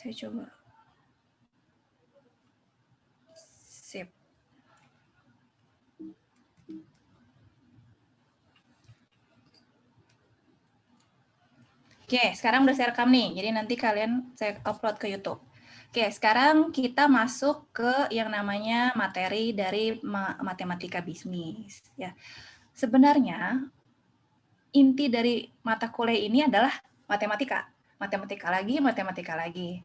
Saya coba. Sip. Oke, sekarang udah saya rekam nih. Jadi nanti kalian saya upload ke YouTube. Oke, sekarang kita masuk ke yang namanya materi dari matematika bisnis. Ya, sebenarnya inti dari mata kuliah ini adalah matematika. Matematika lagi.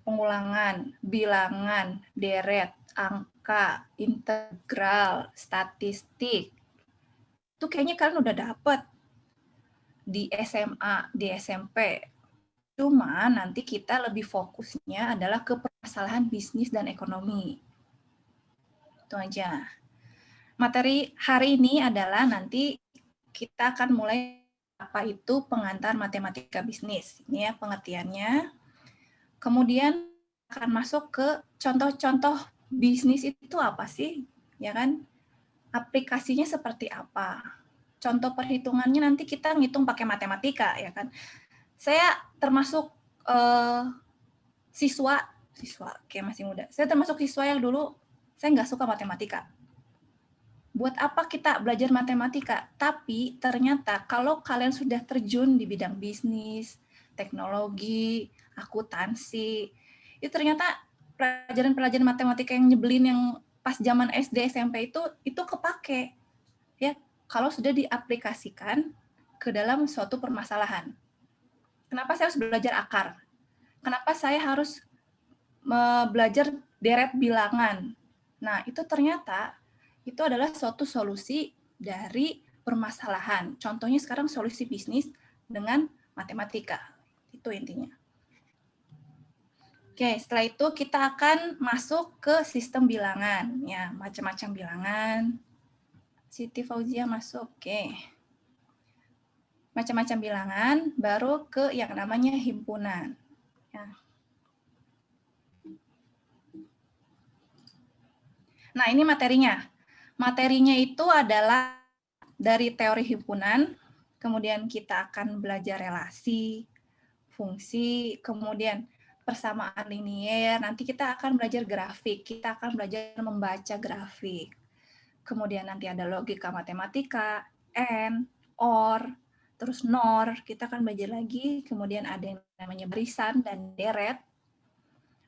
Pengulangan, bilangan, deret, angka, integral, statistik. Itu kayaknya kalian udah dapet di SMA, di SMP. Cuma nanti kita lebih fokusnya adalah ke permasalahan bisnis dan ekonomi. Itu aja. Materi hari ini adalah nanti kita akan mulai apa itu pengantar matematika bisnis. Ini ya pengertiannya. Kemudian akan masuk ke contoh-contoh bisnis itu apa sih? Ya kan? Aplikasinya seperti apa? Contoh perhitungannya nanti kita ngitung pakai matematika, ya kan? Saya termasuk siswa kayak masih muda. Saya termasuk siswa yang dulu saya nggak suka matematika. Buat apa kita belajar matematika? Tapi ternyata kalau kalian sudah terjun di bidang bisnis, teknologi, akuntansi, itu ternyata pelajaran-pelajaran matematika yang nyebelin yang pas zaman SD SMP itu kepake ya kalau sudah diaplikasikan ke dalam suatu permasalahan. Kenapa saya harus belajar akar? Kenapa saya harus belajar deret bilangan? Nah, itu ternyata itu adalah suatu solusi dari permasalahan. Contohnya sekarang solusi bisnis dengan matematika. Itu intinya. Oke, setelah itu kita akan masuk ke sistem bilangan. Ya, macam-macam bilangan. Siti Fauzia masuk. Oke. Macam-macam bilangan, baru ke yang namanya himpunan. Ya. Nah, ini materinya. Materinya itu adalah dari teori himpunan, kemudian kita akan belajar relasi, fungsi, kemudian persamaan linier, nanti kita akan belajar grafik, kita akan belajar membaca grafik. Kemudian nanti ada logika matematika, AND, OR, terus NOR, kita akan belajar lagi, kemudian ada yang namanya barisan dan deret,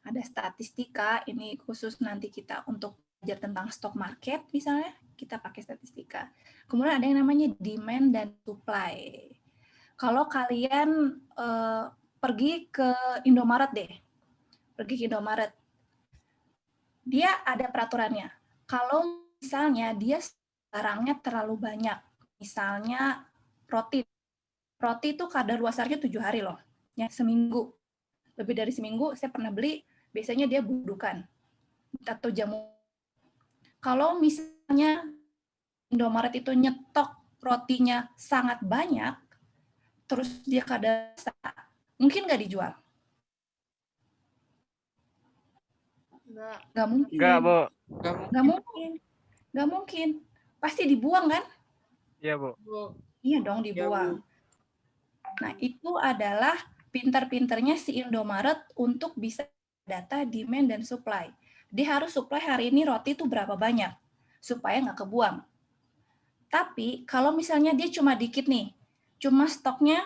ada statistika, ini khusus nanti kita untuk belajar tentang stock market misalnya, kita pakai statistika. Kemudian ada yang namanya demand dan supply. Kalau kalian pergi ke Indomaret deh, dia ada peraturannya. Kalau misalnya dia barangnya terlalu banyak, misalnya roti itu kadaluarsanya 7 hari loh, ya seminggu. Lebih dari seminggu saya pernah beli, biasanya dia budukan atau jamu. Kalau misalnya Indomaret itu nyetok rotinya sangat banyak, terus dia kadaluarsa, mungkin nggak dijual? Nggak mungkin. Nggak, Bu. Nggak mungkin. Pasti dibuang kan? Iya, Bu. Iya dong, dibuang. Nah, itu adalah pinter-pinternya si Indomaret untuk bisa data demand dan supply. Dia harus supply hari ini roti itu berapa banyak, supaya nggak kebuang. Tapi kalau misalnya dia cuma dikit nih, cuma stoknya,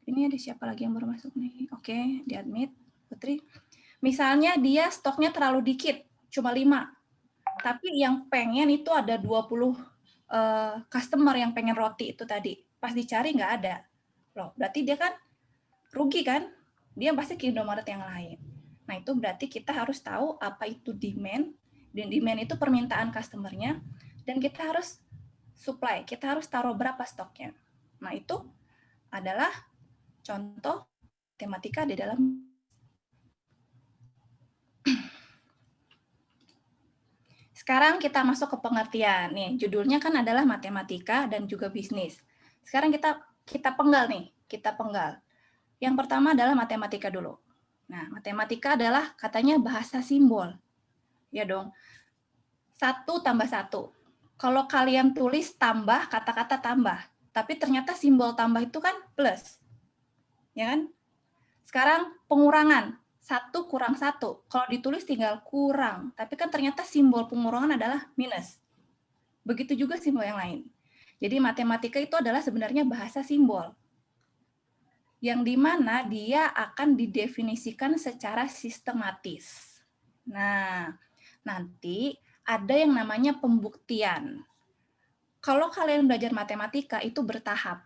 ini ada siapa lagi yang baru masuk nih? Oke, di admit, Putri. Misalnya dia stoknya terlalu dikit, cuma 5. Tapi yang pengen itu ada 20 customer yang pengen roti itu tadi. Pas dicari nggak ada. Loh, berarti dia kan rugi kan? Dia pasti ke Indomaret yang lain. Nah, itu berarti kita harus tahu apa itu demand. Dan demand itu permintaan customer-nya. Dan kita harus supply. Kita harus taruh berapa stoknya. Nah, itu adalah contoh matematika di dalam. Sekarang kita masuk ke pengertian. Nih, judulnya kan adalah matematika dan juga bisnis. Sekarang kita penggal nih, kita penggal. Yang pertama adalah matematika dulu. Nah, matematika adalah katanya bahasa simbol. Ya dong. 1 tambah 1. Kalau kalian tulis tambah, kata-kata tambah. Tapi ternyata simbol tambah itu kan plus. Ya kan? Sekarang pengurangan, 1 kurang 1. Kalau ditulis tinggal kurang, tapi kan ternyata simbol pengurangan adalah minus. Begitu juga simbol yang lain. Jadi matematika itu adalah sebenarnya bahasa simbol, yang dimana dia akan didefinisikan secara sistematis. Nah, nanti ada yang namanya pembuktian. Kalau kalian belajar matematika itu bertahap,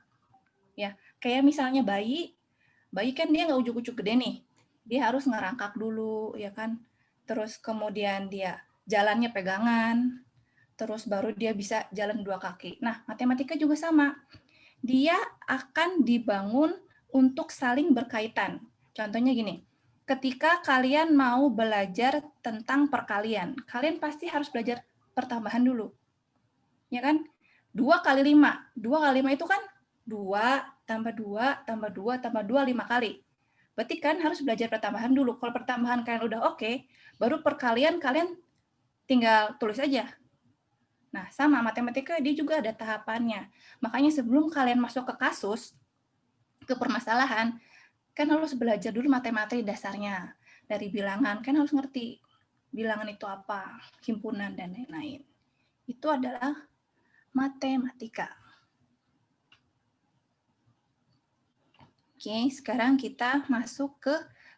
ya. Kayak misalnya bayi kan dia nggak ujuk-ujuk gede nih. Dia harus ngerangkak dulu, ya kan. Terus kemudian dia jalannya pegangan, terus baru dia bisa jalan 2 kaki. Nah, matematika juga sama. Dia akan dibangun untuk saling berkaitan. Contohnya gini, ketika kalian mau belajar tentang perkalian, kalian pasti harus belajar pertambahan dulu. Ya kan? 2 kali 5. 2 kali 5 itu kan 2 tambah 2 tambah 2 tambah 2, 5 kali. Berarti kan harus belajar pertambahan dulu. Kalau pertambahan kalian udah oke, baru perkalian kalian tinggal tulis aja. Nah, sama matematika dia juga ada tahapannya. Makanya sebelum kalian masuk ke kasus, ke permasalahan, kan harus belajar dulu matematika dasarnya. Dari bilangan, kan harus ngerti bilangan itu apa, himpunan, dan lain-lain. Itu adalah matematika. Oke, sekarang kita masuk ke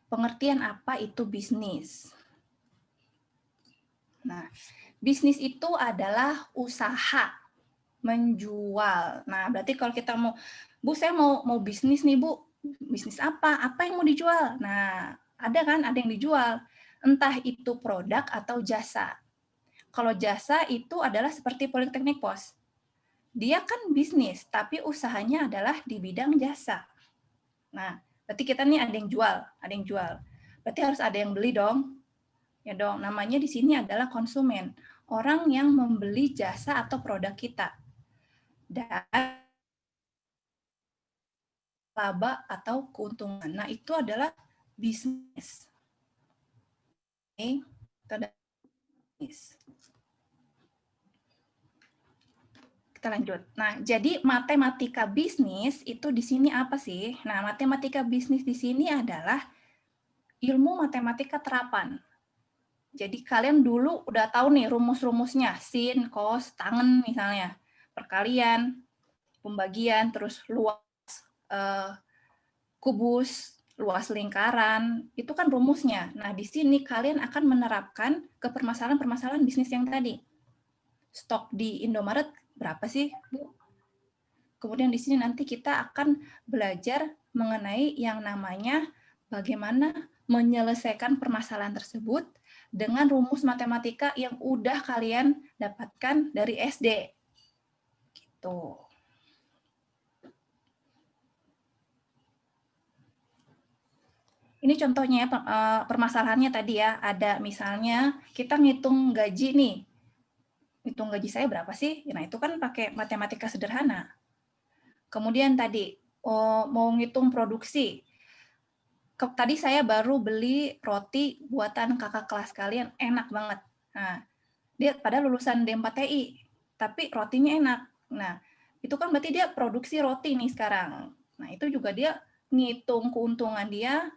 pengertian apa itu bisnis. Nah, bisnis itu adalah usaha menjual. Nah, berarti kalau kita mau, Bu, saya mau bisnis nih, Bu. Bisnis apa? Apa yang mau dijual? Nah, ada kan, ada yang dijual. Entah itu produk atau jasa. Kalau jasa itu adalah seperti Politeknik Pos. Dia kan bisnis, tapi usahanya adalah di bidang jasa. Nah, berarti kita nih ada yang jual, ada yang jual. Berarti harus ada yang beli dong. Ya dong, namanya di sini adalah konsumen. Orang yang membeli jasa atau produk kita. Dan laba atau keuntungan. Nah, itu adalah bisnis. Oke, itu adalah bisnis. Kita lanjut. Nah, jadi matematika bisnis itu di sini apa sih? Nah, matematika bisnis di sini adalah ilmu matematika terapan. Jadi kalian dulu udah tahu nih rumus-rumusnya, sin, cos, tangen misalnya, perkalian, pembagian, terus luas kubus, luas lingkaran, itu kan rumusnya. Nah, di sini kalian akan menerapkan ke permasalahan-permasalahan bisnis yang tadi. Stok di Indomaret berapa sih, Bu? Kemudian di sini nanti kita akan belajar mengenai yang namanya bagaimana menyelesaikan permasalahan tersebut dengan rumus matematika yang udah kalian dapatkan dari SD. Gitu. Ini contohnya permasalahannya tadi ya, ada misalnya kita ngitung gaji nih. Hitung gaji saya berapa sih? Nah, itu kan pakai matematika sederhana. Kemudian tadi mau ngitung produksi. Tadi saya baru beli roti buatan kakak kelas kalian, enak banget. Nah, dia pada lulusan D4TI, tapi rotinya enak. Nah, itu kan berarti dia produksi roti nih sekarang. Nah, itu juga dia ngitung keuntungan dia,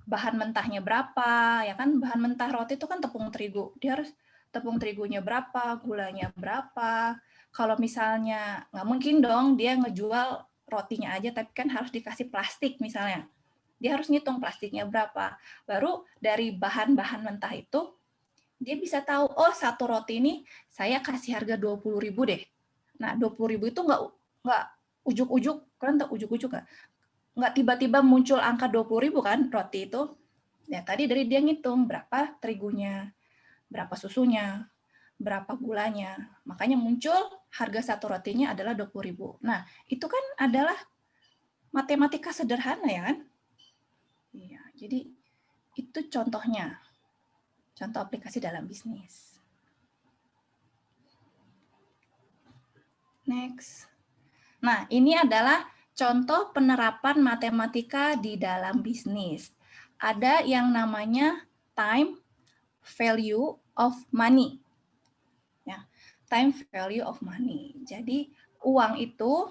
bahan mentahnya berapa, ya kan? Bahan mentah roti itu kan tepung terigu. Dia harus tepung terigunya berapa, gulanya berapa. Kalau misalnya nggak mungkin dong dia ngejual rotinya aja, tapi kan harus dikasih plastik misalnya. Dia harus ngitung plastiknya berapa. Baru dari bahan-bahan mentah itu, dia bisa tahu, oh satu roti ini saya kasih harga 20.000 deh. Nah, 20.000 itu nggak ujuk-ujuk, kalian tahu ujuk-ujuk nggak tiba-tiba muncul angka 20.000 kan roti itu. Ya, tadi dari dia ngitung berapa terigunya, berapa susunya, berapa gulanya. Makanya muncul harga satu rotinya adalah 20.000. Nah, itu kan adalah matematika sederhana ya kan? Iya, jadi itu contohnya. Contoh aplikasi dalam bisnis. Next. Nah, ini adalah contoh penerapan matematika di dalam bisnis. Ada yang namanya time value of money. Ya, time value of money. Jadi uang itu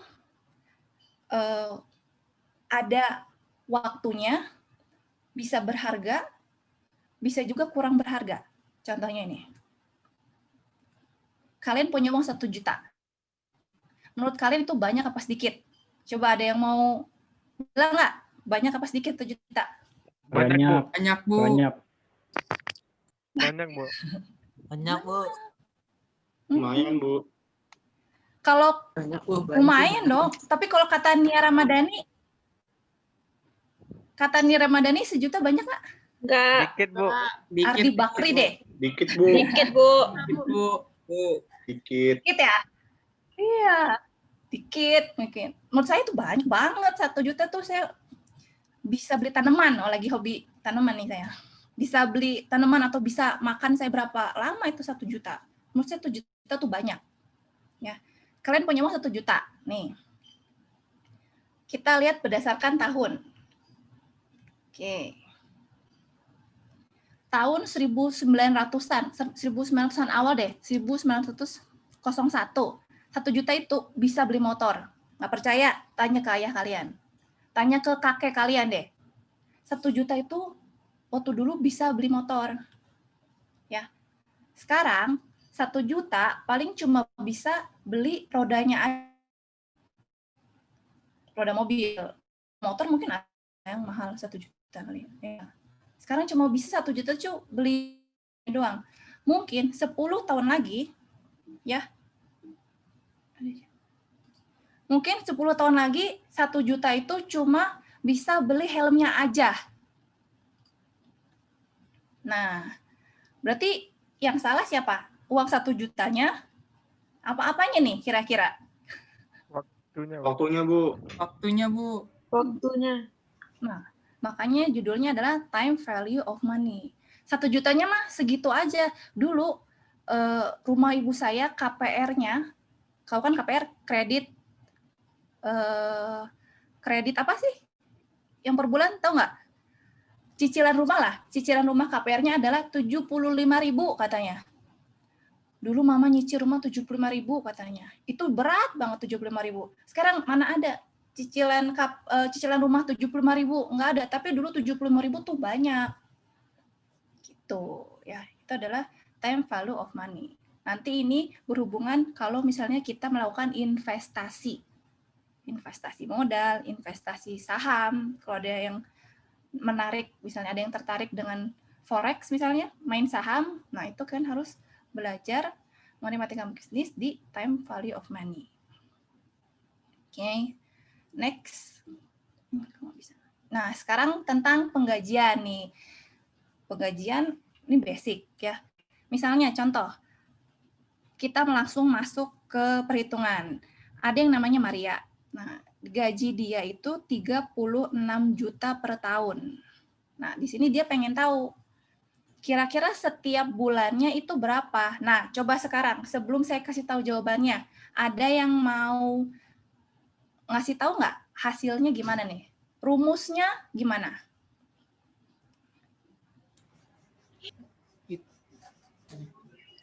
ada waktunya, bisa berharga, bisa juga kurang berharga. Contohnya ini. Kalian punya uang 1 juta. Menurut kalian itu banyak apa sedikit? Coba ada yang mau bilang nggak? Banyak apa sedikit 1 juta? Banyak. Banyak, Bu. Banyak. Banyak, Bu. Banyak, Bu. Lumayan, Bu. Kalau Banyak, Bu. lumayan dong. Tapi kalau kata Nia Ramadhani 1 juta banyak nggak? Enggak. Dikit, Bu. Ardi Bakri deh. Dikit, Bu. Dikit, Bu. Dikit, Bu. Dikit. Dikit ya? Iya. Dikit mungkin. Menurut saya itu banyak banget. 1 juta tuh saya bisa beli tanaman. Oh, lagi hobi tanaman nih saya. Bisa beli tanaman atau bisa makan saya berapa lama itu 1 juta. Menurut saya 1 juta tuh banyak. Ya. Kalian punya uang 1 juta. Nih. Kita lihat berdasarkan tahun. Oke. Tahun 1900-an, 1900-an awal deh, 1901. 1 juta itu bisa beli motor. Nggak percaya? Tanya ke ayah kalian. Tanya ke kakek kalian deh. 1 juta itu waktu dulu bisa beli motor. Ya. Sekarang 1 juta paling cuma bisa beli rodanya aja. Roda mobil. Motor mungkin ada yang mahal 1 juta kali. Ya. Sekarang cuma bisa 1 juta beli doang. Mungkin 10 tahun lagi, ya. Mungkin 10 tahun lagi 1 juta itu cuma bisa beli helmnya aja. Nah, berarti yang salah siapa? Uang 1 jutanya apa-apanya nih kira-kira? Waktunya, Bu. Waktunya, Bu. Waktunya, Bu. Waktunya. Nah, makanya judulnya adalah time value of money. 1 jutanya mah segitu aja. Dulu rumah ibu saya KPR-nya, kalau kan KPR kredit apa sih? Yang per bulan tahu nggak? Cicilan rumah lah. Cicilan rumah KPR-nya adalah 75.000 katanya. Dulu mama nyicil rumah 75.000 katanya. Itu berat banget 75.000. Sekarang mana ada cicilan rumah 75.000? Nggak ada, tapi dulu 75.000 tuh banyak. Gitu ya. Itu adalah time value of money. Nanti ini berhubungan kalau misalnya kita melakukan investasi. Investasi modal, investasi saham, kalau ada yang menarik, misalnya ada yang tertarik dengan forex misalnya, main saham, nah itu kan harus belajar matematika bisnis di time value of money. Oke, next. Nah, sekarang tentang penggajian nih. Penggajian ini basic ya. Misalnya contoh, kita langsung masuk ke perhitungan. Ada yang namanya Maria. Nah, gaji dia itu 36 juta per tahun. Nah, di sini dia pengen tahu kira-kira setiap bulannya itu berapa. Nah, coba sekarang sebelum saya kasih tahu jawabannya, ada yang mau ngasih tahu nggak hasilnya gimana nih? Rumusnya gimana?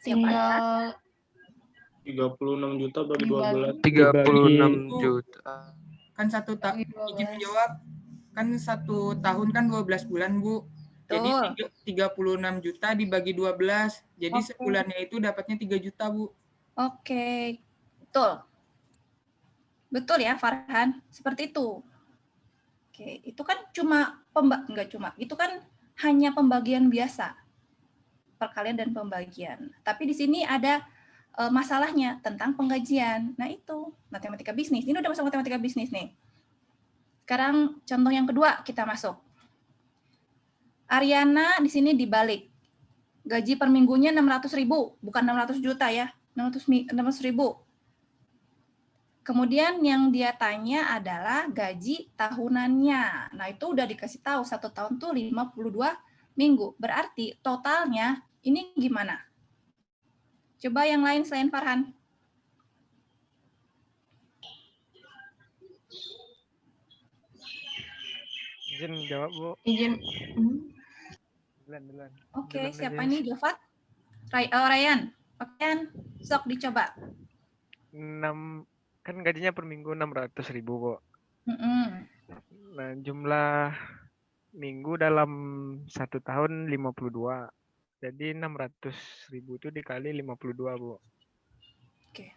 Siapa? Tinggal 36 juta bagi 12. 36 juta. Kan izin menjawab. Kan 1 tahun kan 12 bulan, Bu. Jadi 36 juta dibagi 12. Jadi sebulannya itu dapatnya 3 juta, Bu. Oke. Betul. Betul ya, Farhan. Seperti itu. Oke, itu kan itu kan hanya pembagian biasa. Perkalian dan pembagian. Tapi di sini ada masalahnya tentang penggajian. Nah, itu matematika bisnis. Ini udah masuk matematika bisnis nih. Sekarang contoh yang kedua kita masuk. Ariana di sini dibalik. Gaji per minggunya 600.000, bukan 600 juta ya. 600.000. Kemudian yang dia tanya adalah gaji tahunannya. Nah, itu udah dikasih tahu 1 tahun tuh 52 minggu. Berarti totalnya ini gimana? Coba yang lain selain Farhan. Izin jawab, Bu. izin. Duluan. Oke, Duluan siapa aja. ini? Jovat? Ryan. Oke, sok dicoba. 6, kan gajinya per minggu 600.000, Bu. Mm-mm. Nah, jumlah minggu dalam 1 tahun 52. Jadi 600.000 itu dikali 52, Bu. Oke.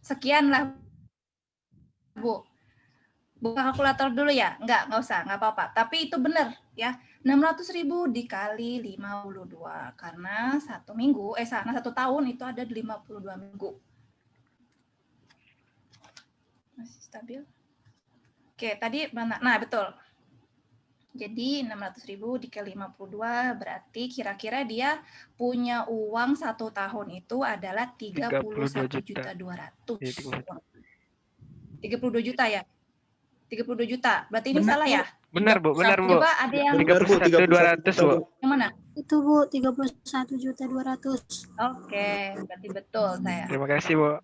Sekian lah, Bu. Buka kalkulator dulu ya? Nggak usah, nggak apa-apa. Tapi itu benar ya. 600.000 dikali 52. Karena 1 tahun itu ada 52 minggu. Masih stabil? Oke, tadi mana? Nah, betul. Jadi 600.000 dikali 52 berarti kira-kira dia punya uang 1 tahun itu adalah 31.200.000. 32 juta ya? 32 juta. Berarti ini salah ya? Benar, Bu. Benar, Bu. Coba ada yang 31.200, Bu. Yang mana? Itu, Bu, 31.200.000. Oke, berarti betul saya. Terima kasih, Bu.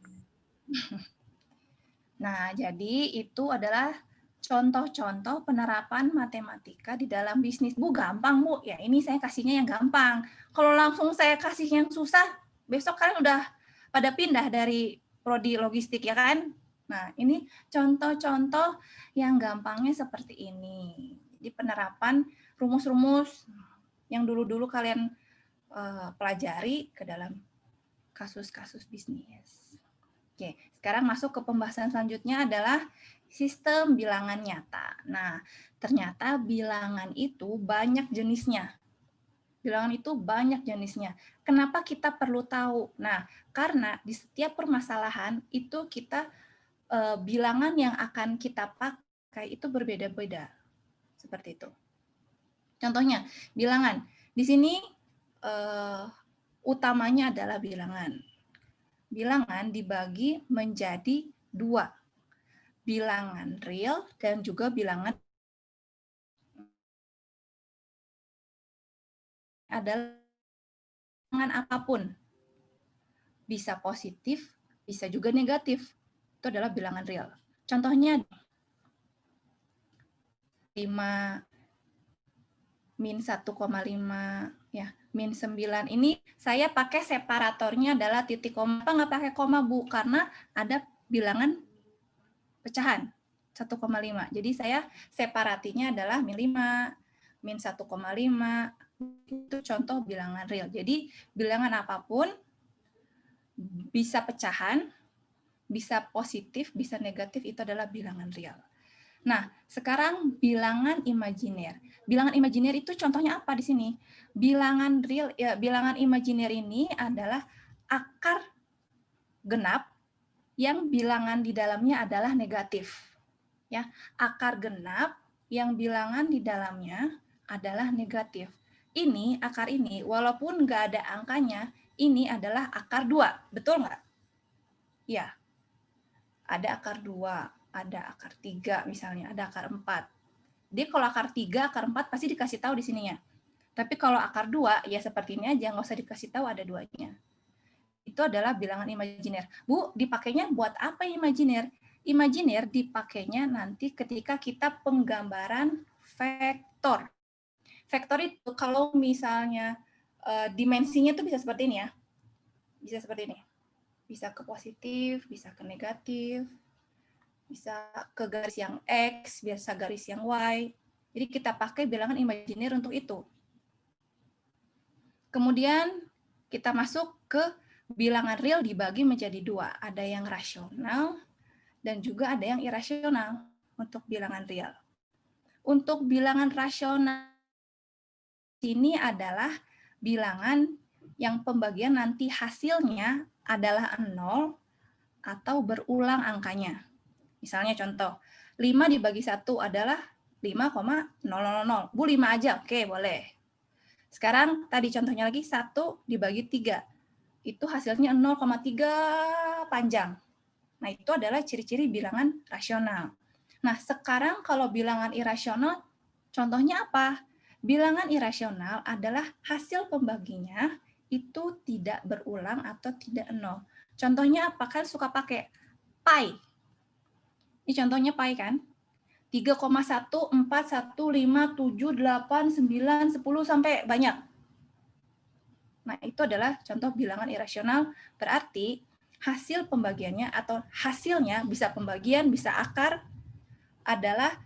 Nah, jadi itu adalah contoh-contoh penerapan matematika di dalam bisnis. Bu, gampang, Bu. Ya, ini saya kasihnya yang gampang. Kalau langsung saya kasih yang susah, besok kalian udah pada pindah dari prodi logistik, ya kan? Nah, ini contoh-contoh yang gampangnya seperti ini. Jadi penerapan rumus-rumus yang dulu-dulu kalian pelajari ke dalam kasus-kasus bisnis. Oke, sekarang masuk ke pembahasan selanjutnya adalah sistem bilangan nyata. Nah, ternyata bilangan itu banyak jenisnya. Bilangan itu banyak jenisnya. Kenapa kita perlu tahu? Nah, karena di setiap permasalahan itu kita bilangan yang akan kita pakai itu berbeda-beda. Seperti itu. Contohnya, bilangan. Di sini utamanya adalah bilangan. Bilangan dibagi menjadi 2. Bilangan real dan juga bilangan adalah bilangan apapun. Bisa positif, bisa juga negatif. Itu adalah bilangan real. Contohnya 5 min 1,5 ya, min 9 ini saya pakai separatornya adalah titik koma. Nggak pakai koma, Bu, karena ada bilangan pecahan 1,5. Jadi saya separatinya adalah min 5, min 1,5. Itu contoh bilangan real. Jadi bilangan apapun bisa pecahan, bisa positif, bisa negatif, itu adalah bilangan real. Nah, sekarang bilangan imajiner. Bilangan imajiner itu contohnya apa di sini? Bilangan real, ya, bilangan imajiner ini adalah akar genap yang bilangan di dalamnya adalah negatif. Ya, akar genap yang bilangan di dalamnya adalah negatif. Ini, akar ini, walaupun nggak ada angkanya, ini adalah akar 2. Betul nggak? Ya. Ada akar 2, ada akar 3 misalnya, ada akar 4. Jadi kalau akar 3, akar 4 pasti dikasih tahu di sininya. Tapi kalau akar 2, ya seperti ini aja, nggak usah dikasih tahu ada 2-nya. Itu adalah bilangan imajiner. Bu, dipakainya buat apa imajiner? Imajiner dipakainya nanti ketika kita penggambaran vektor. Vektor itu kalau misalnya dimensinya tuh bisa seperti ini ya. Bisa seperti ini. Bisa ke positif, bisa ke negatif, bisa ke garis yang X, bisa garis yang Y. Jadi kita pakai bilangan imajiner untuk itu. Kemudian kita masuk ke bilangan real dibagi menjadi 2. Ada yang rasional dan juga ada yang irasional untuk bilangan real. Untuk bilangan rasional ini adalah bilangan yang pembagian nanti hasilnya adalah 0 atau berulang angkanya. Misalnya contoh, 5 dibagi 1 adalah 5,000. Bu, 5 aja, oke, boleh. Sekarang tadi contohnya lagi 1 dibagi 3. Itu hasilnya 0,3 panjang. Nah, itu adalah ciri-ciri bilangan rasional. Nah, sekarang kalau bilangan irasional, contohnya apa? Bilangan irasional adalah hasil pembaginya itu tidak berulang atau tidak 0. Contohnya apa? Kan suka pakai pi. Ini contohnya pi kan? 3,1, 4, 1, 5, 7, 8, 9, 10, sampai banyak. Nah, itu adalah contoh bilangan irasional. Berarti hasil pembagiannya atau hasilnya bisa pembagian, bisa akar, adalah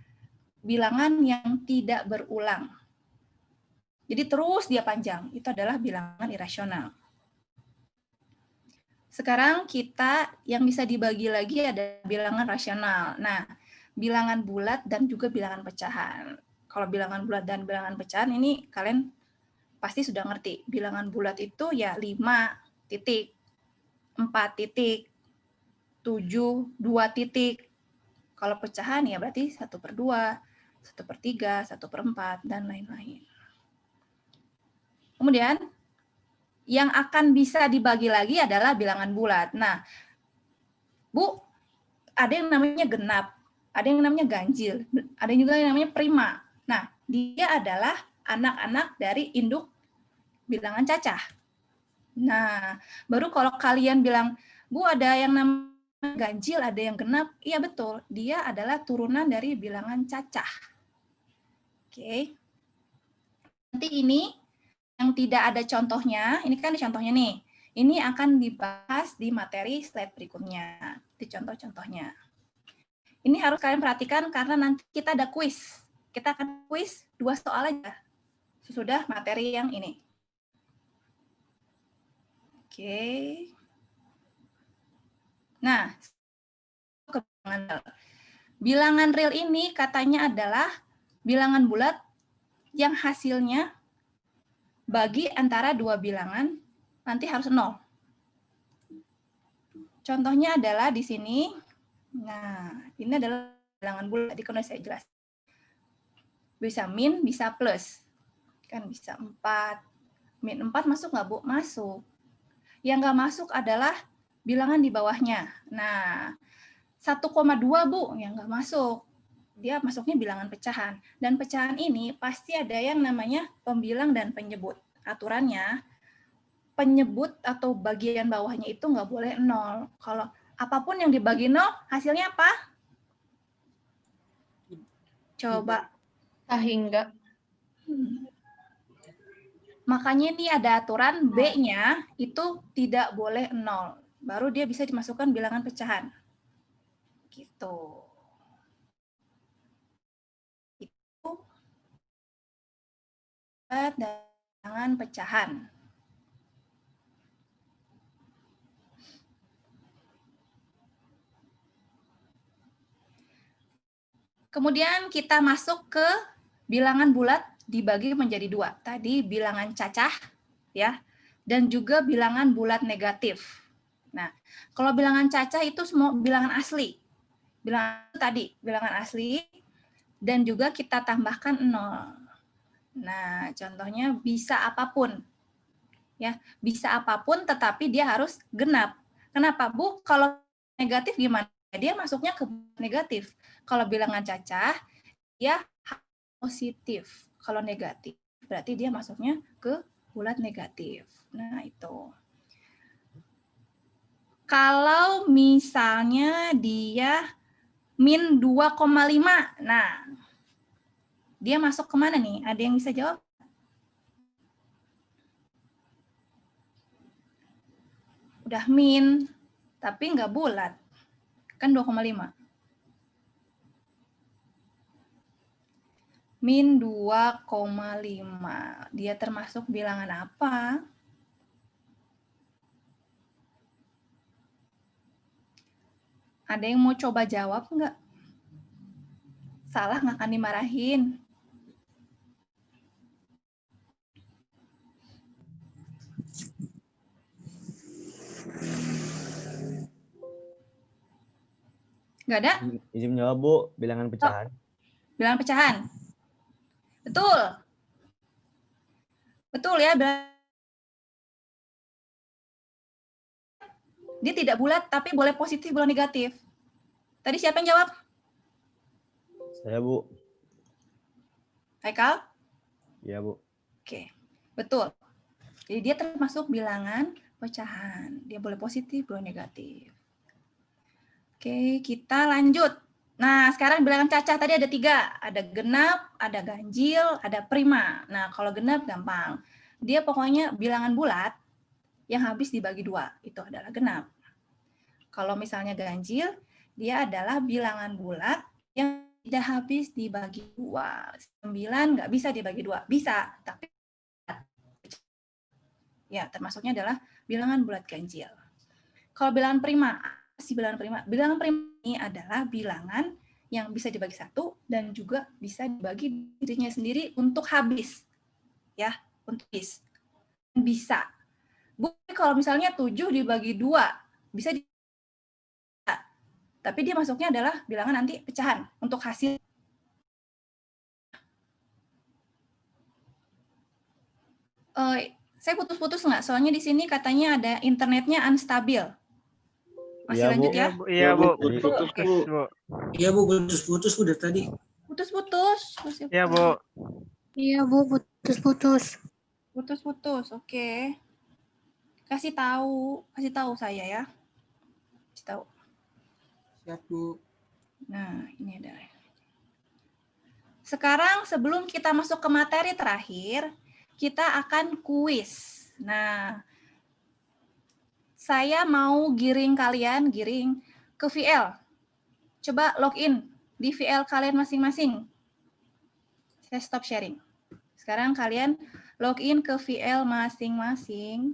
bilangan yang tidak berulang. Jadi terus dia panjang, itu adalah bilangan irasional. Sekarang kita yang bisa dibagi lagi ada bilangan rasional. Nah, bilangan bulat dan juga bilangan pecahan. Kalau bilangan bulat dan bilangan pecahan ini kalian pasti sudah ngerti. Bilangan bulat itu ya 5 titik, 4 titik, 7, 2 titik. Kalau pecahan ya berarti 1/2, 1/3, 1/4, dan lain-lain. Kemudian, yang akan bisa dibagi lagi adalah bilangan bulat. Nah, Bu, ada yang namanya genap, ada yang namanya ganjil, ada juga yang namanya prima. Nah, dia adalah anak-anak dari induk bilangan cacah. Nah, baru kalau kalian bilang, Bu, ada yang namanya ganjil, ada yang genap, iya betul, dia adalah turunan dari bilangan cacah. Oke. Nanti ini yang tidak ada contohnya, ini kan contohnya nih. Ini akan dibahas di materi slide berikutnya, di contoh-contohnya. Ini harus kalian perhatikan karena nanti kita ada kuis. Kita akan kuis 2 soal aja sesudah materi yang ini. Oke. Nah, bilangan real ini katanya adalah bilangan bulat yang hasilnya bagi antara 2 bilangan nanti harus 0. Contohnya adalah di sini. Nah, ini adalah bilangan bulat. Tadi kan saya jelas. Bisa min, bisa plus. Kan bisa 4. Min 4 masuk nggak, Bu? Masuk. Yang nggak masuk adalah bilangan di bawahnya. Nah, 1,2, Bu, yang nggak masuk. Dia masuknya bilangan pecahan. Dan pecahan ini pasti ada yang namanya pembilang dan penyebut. Aturannya, penyebut atau bagian bawahnya itu nggak boleh 0. Kalau apapun yang dibagi 0, hasilnya apa? Coba. Sehingga. Makanya ini ada aturan B-nya itu tidak boleh 0. Baru dia bisa dimasukkan bilangan pecahan. Gitu. Itu bilangan pecahan. Kemudian kita masuk ke bilangan bulat dibagi menjadi 2. Tadi bilangan cacah ya, dan juga bilangan bulat negatif. Nah, kalau bilangan cacah itu semua bilangan asli. Bilangan tadi bilangan asli dan juga kita tambahkan 0. Nah, contohnya bisa apapun. Ya, bisa apapun tetapi dia harus genap. Kenapa, Bu? Kalau negatif gimana? Dia masuknya ke negatif. Kalau bilangan cacah, dia positif. Kalau negatif, berarti dia masuknya ke bulat negatif. Nah, itu. Kalau misalnya dia min 2,5, nah, dia masuk kemana nih? Ada yang bisa jawab? Udah min, tapi nggak bulat. Kan 2,5. Min 2,5. Dia termasuk bilangan apa? Ada yang mau coba jawab nggak? Salah nggak akan dimarahin. Nggak ada? Izin menjawab, Bu. Bilangan pecahan. Bilangan pecahan. Betul. Betul ya. Dia tidak bulat, tapi boleh positif, boleh negatif. Tadi siapa yang jawab? Saya, Bu. Haikal? Iya, Bu. Oke, betul. Jadi dia termasuk bilangan pecahan. Dia boleh positif, boleh negatif. Oke, kita lanjut. Nah, sekarang bilangan cacah tadi ada 3. Ada genap, ada ganjil, ada prima. Nah, kalau genap gampang. Dia pokoknya bilangan bulat yang habis dibagi 2. Itu adalah genap. Kalau misalnya ganjil, dia adalah bilangan bulat yang tidak habis dibagi 2. 9 nggak bisa dibagi 2. Bisa, tapi ya termasuknya adalah bilangan bulat ganjil. Kalau bilangan prima, apa sih bilangan prima? Bilangan prima ini adalah bilangan yang bisa dibagi 1 dan juga bisa dibagi dirinya sendiri untuk habis. Ya, untuk habis. Bisa. Kalau misalnya 7 dibagi 2, bisa tapi dia masuknya adalah bilangan nanti pecahan untuk hasil. Saya putus-putus nggak? Soalnya di sini katanya ada internetnya unstabil. Masih Iya, lanjut Bu. ya? Iya, Bu. Putus, Oke. Bu. Iya Bu, putus-putus udah tadi. Putus-putus. Iya, Bu. Iya Bu, putus-putus. Putus-putus, oke. Kasih tahu saya ya. Kasih tahu. Siap, Bu. Nah, ini ada. Sekarang sebelum kita masuk ke materi terakhir, kita akan kuis. Nah, saya mau giring ke VL. Coba login di VL kalian masing-masing. Saya stop sharing. Sekarang kalian login ke VL masing-masing.